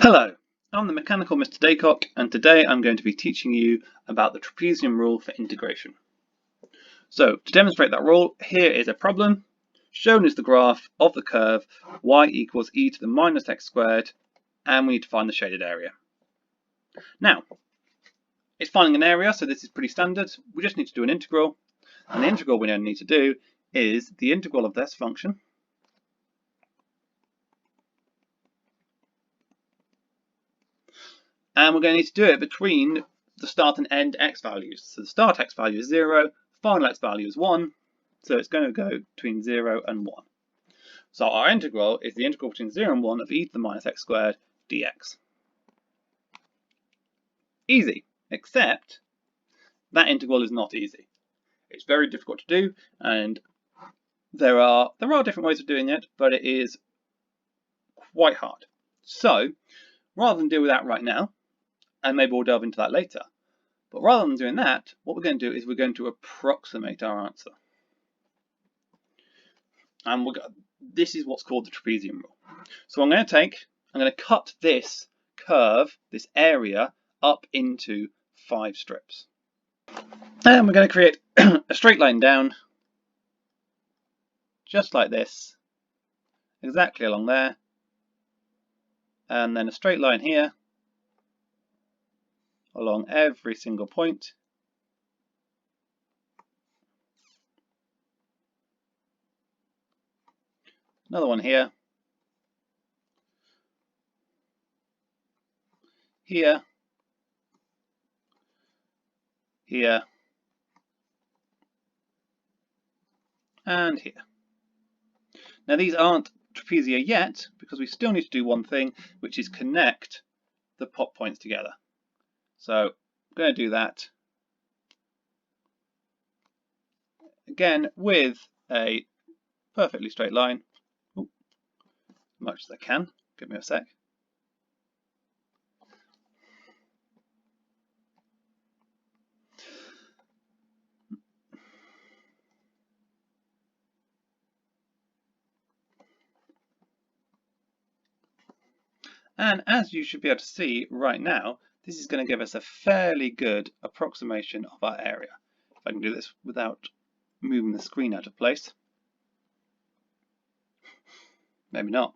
Hello, I'm the Mechanical Mr. Daycock, and today I'm going to be teaching you about the trapezium rule for integration. So, to demonstrate that rule, here is a problem. Shown is the graph of the curve y equals e to the minus x squared, and we need to find the shaded area. Now, it's finding an area, so this is pretty standard. We just need to do an integral, and the integral we don't need to do is the integral of this function. And we're going to need to do it between the start and end x values. So the start x value is 0, final x value is 1, so it's going to go between 0 and 1. So our integral is the integral between 0 and 1 of e to the minus x squared dx. Easy, except that integral is not easy. It's very difficult to do, and there are different ways of doing it, but it is quite hard. So rather than deal with that right now, and maybe we'll delve into that later. But rather than doing that, what we're going to do is we're going to approximate our answer. And this is what's called the trapezium rule. So I'm going to cut this curve, this area, up into 5 strips. And we're going to create a straight line down, just like this, exactly along there. And then a straight line here, along every single point. Another one here. Here. Here. And here. Now these aren't trapezia yet, because we still need to do one thing, which is connect the pop points together. So I'm going to do that again with a perfectly straight line. Ooh, as much as I can. Give me a sec. And as you should be able to see right now, this is going to give us a fairly good approximation of our area. If I can do this without moving the screen out of place. Maybe not.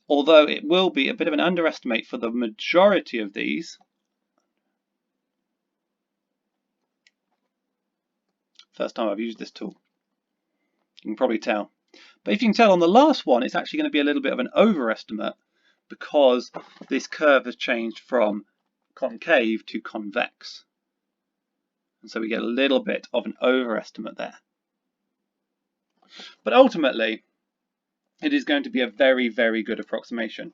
Although it will be a bit of an underestimate for the majority of these. First time I've used this tool. You can probably tell. But if you can tell on the last one, it's actually going to be a little bit of an overestimate because this curve has changed from concave to convex. And so we get a little bit of an overestimate there. But ultimately, it is going to be a very, very good approximation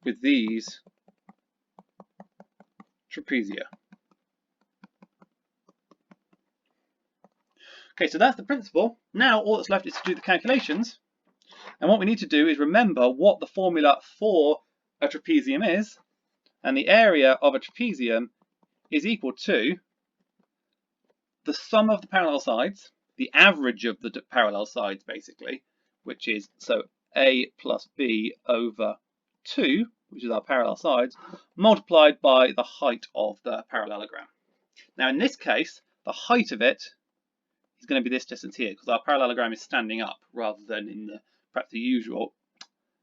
with these trapezia. Okay, so that's the principle. Now all that's left is to do the calculations. And what we need to do is remember what the formula for a trapezium is. And the area of a trapezium is equal to the sum of the parallel sides, the average of the parallel sides basically, which is so a plus b over 2, which is our parallel sides, multiplied by the height of the parallelogram. Now in this case, the height of it is going to be this distance here, because our parallelogram is standing up rather than in perhaps the usual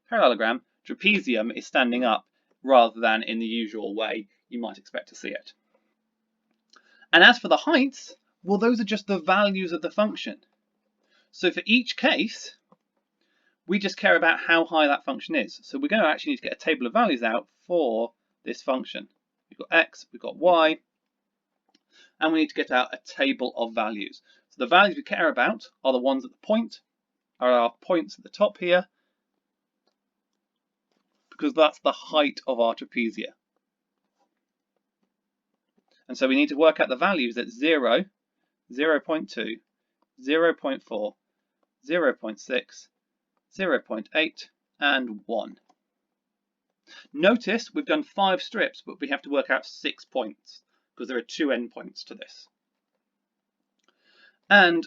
parallelogram. Trapezium is standing up rather than in the usual way you might expect to see it. And as for the heights, well, those are just the values of the function. So for each case, we just care about how high that function is. So we're going to actually need to get a table of values out for this function. We've got x, we've got y, and we need to get out a table of values. So the values we care about are the ones at the point, are our points at the top here, because that's the height of our trapezia. And so we need to work out the values at 0, 0.2, 0.4, 0.6, 0.8, and 1. Notice we've done 5 strips, but we have to work out 6 points, because there are 2 endpoints to this. And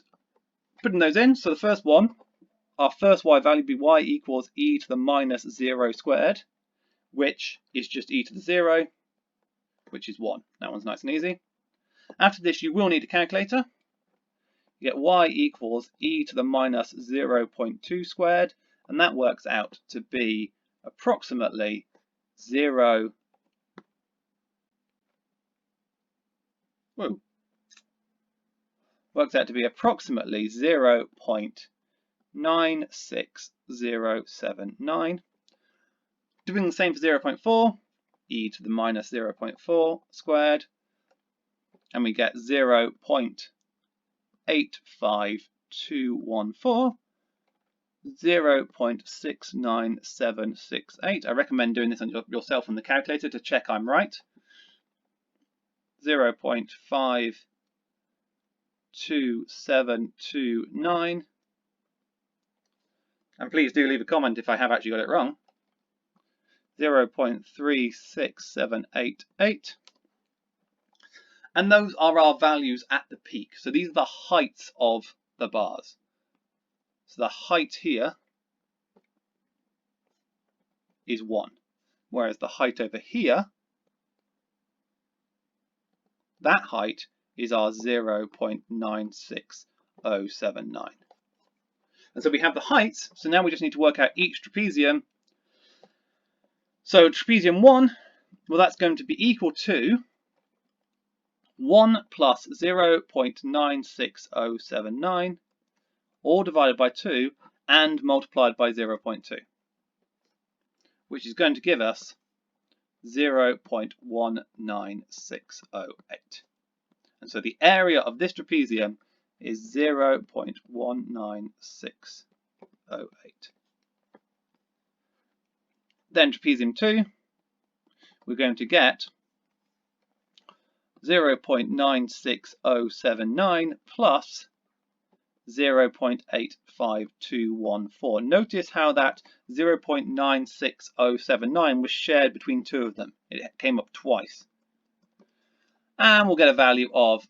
putting those in, so the first one our first y value be y equals e to the minus 0 squared, which is just e to the 0, which is 1. That one's nice and easy. After this, you will need a calculator. You get y equals e to the minus 0.2 squared, and that works out to be approximately 0. Works out to be approximately 0.96079. Doing the same for 0.4, e to the minus 0.4 squared, and we get 0.85214, 0.69768. I recommend doing this on yourself on the calculator to check I'm right. 0.52729. And please do leave a comment if I have actually got it wrong. 0.36788. And those are our values at the peak. So these are the heights of the bars. So the height here is 1, whereas the height over here, that height is our 0.96079. And so we have the heights, so now we just need to work out each trapezium. So trapezium 1, well, that's going to be equal to 1 plus 0.96079, all divided by 2 and multiplied by 0.2, which is going to give us 0.19608. And so the area of this trapezium is 0.19608. Then trapezium 2, we're going to get 0.96079 plus 0.85214. Notice how that 0.96079 was shared between two of them. It came up twice. And we'll get a value of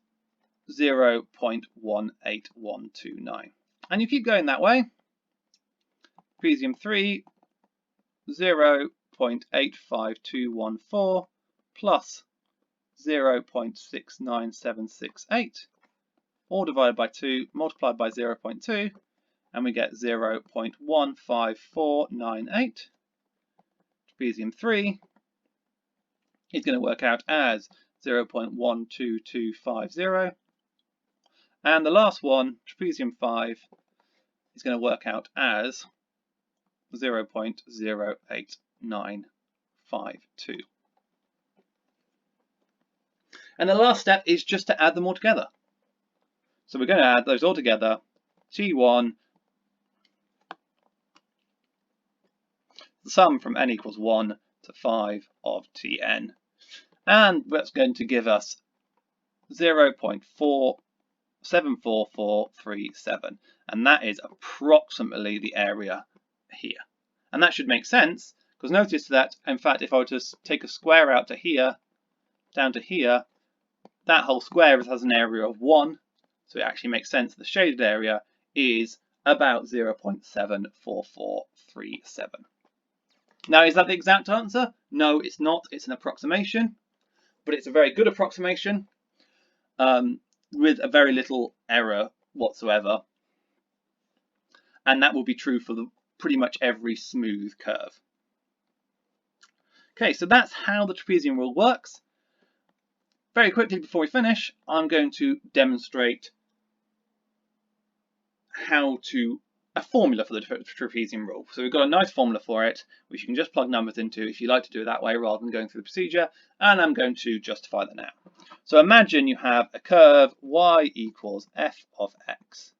0.18129. And you keep going that way. Trapezium 3, 0.85214 plus 0.69768, all divided by 2, multiplied by 0.2, and we get 0.15498. Trapezium 3 is going to work out as 0.12250. And the last one, trapezium 5, is going to work out as 0.08952. And the last step is just to add them all together. So we're going to add those all together. T1, the sum from n equals 1 to 5 of Tn. And that's going to give us 0.474437. And that is approximately the area here. And that should make sense, because notice that, in fact, if I were to take a square out to here, down to here, that whole square has an area of 1. So it actually makes sense. The shaded area is about 0.74437. Now, is that the exact answer? No, it's not. It's an approximation, but it's a very good approximation with a very little error whatsoever. And that will be true for pretty much every smooth curve. Okay, so that's how the trapezium rule works. Very quickly before we finish, I'm going to demonstrate a formula for the trapezium rule. So we've got a nice formula for it, which you can just plug numbers into if you like to do it that way rather than going through the procedure, and I'm going to justify that now. So imagine you have a curve y equals f of x,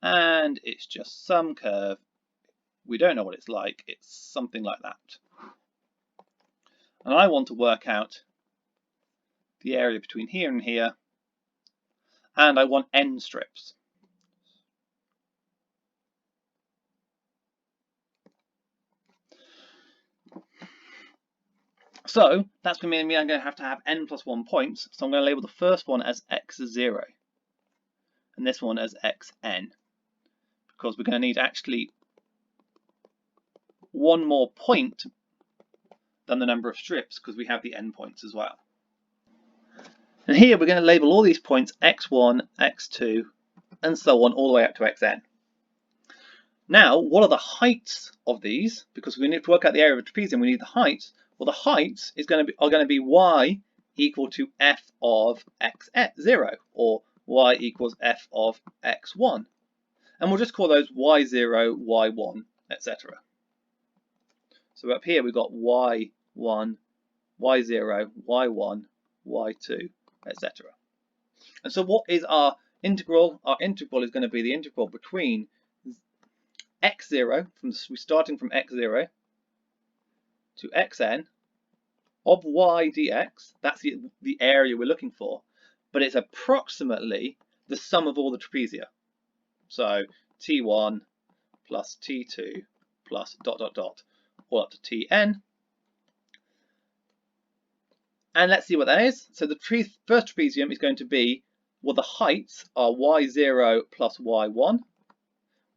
and it's just some curve. We don't know what it's like. It's something like that. And I want to work out the area between here and here, and I want n strips. So that's going to mean I'm going to have n plus 1 points, so I'm going to label the first one as x0 and this one as xn, because we're going to need actually one more point than the number of strips because we have the endpoints as well. And here we're going to label all these points x1, x2, and so on all the way up to xn. Now, what are the heights of these? Because we need to work out the area of a trapezium, we need the heights. Well, the heights are going to be y equal to f of x0, or y equals f of x1. And we'll just call those y0, y1, etc. So up here we've got y1, y0, y1, y2, etc. And so what is our integral? Our integral is going to be the integral between x0, starting from x0 to xn of y dx. That's the area we're looking for, but it's approximately the sum of all the trapezia. So t1 plus t2 plus ... all up to tn. And let's see what that is. So the first trapezium is going to be, well, the heights are y0 plus y1.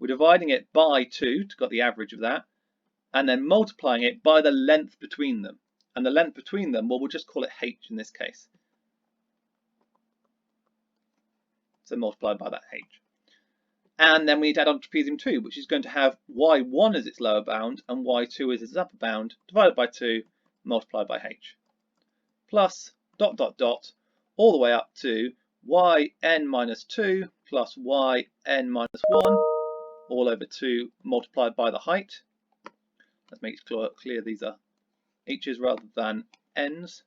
We're dividing it by 2 to get the average of that, and then multiplying it by the length between them. And the length between them, well, we'll just call it h in this case. So multiplied by that h. And then we need to add on trapezium 2, which is going to have y1 as its lower bound and y2 as its upper bound, divided by 2, multiplied by h. Plus ... all the way up to yn minus 2 plus yn minus 1, all over 2 multiplied by the height. Let's make it clear these are h's rather than n's.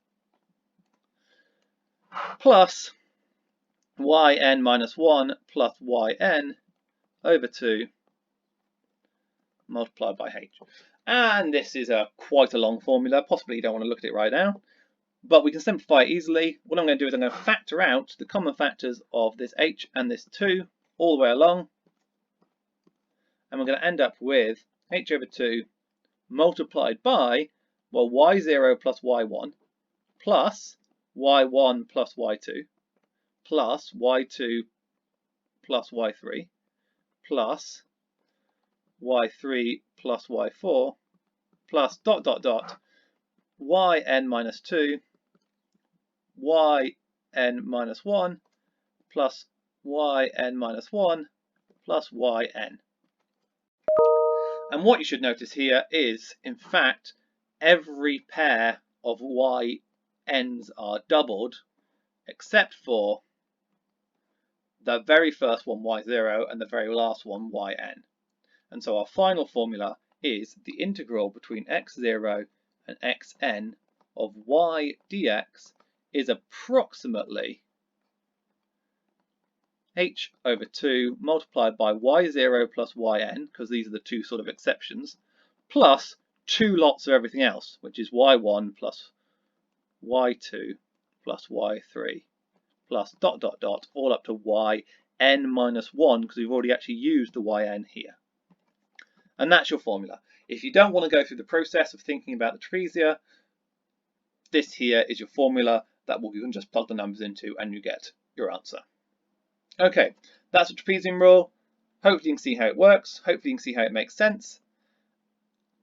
Plus yn minus 1 plus yn over 2 multiplied by h. And this is quite a long formula. Possibly you don't want to look at it right now, but we can simplify it easily. What I'm going to do is I'm going to factor out the common factors of this h and this 2 all the way along, and we're going to end up with h over 2 multiplied by, well, y0 plus y1 plus y1 plus y2 plus y2 plus y3 plus y3 plus y4 plus ... yn minus 2 yn minus 1 plus yn minus 1 plus yn. And what you should notice here is, in fact, every pair of y's are doubled except for the very first one, y0, and the very last one, yn. And so our final formula is the integral between x0 and xn of y dx is approximately h over 2 multiplied by y0 plus yn, because these are the two sort of exceptions, plus 2 lots of everything else, which is y1 plus y2 plus y3 plus ... all up to yn minus 1, because we've already actually used the yn here. And that's your formula. If you don't want to go through the process of thinking about the trapezia, this here is your formula that you can just plug the numbers into and you get your answer. Okay, that's a trapezium rule. Hopefully you can see how it works. Hopefully you can see how it makes sense.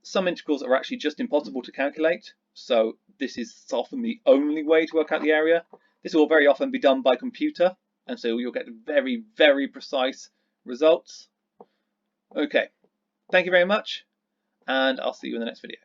Some integrals are actually just impossible to calculate, so this is often the only way to work out the area. This will very often be done by computer, and so you'll get very, very precise results. Okay, thank you very much, and I'll see you in the next video.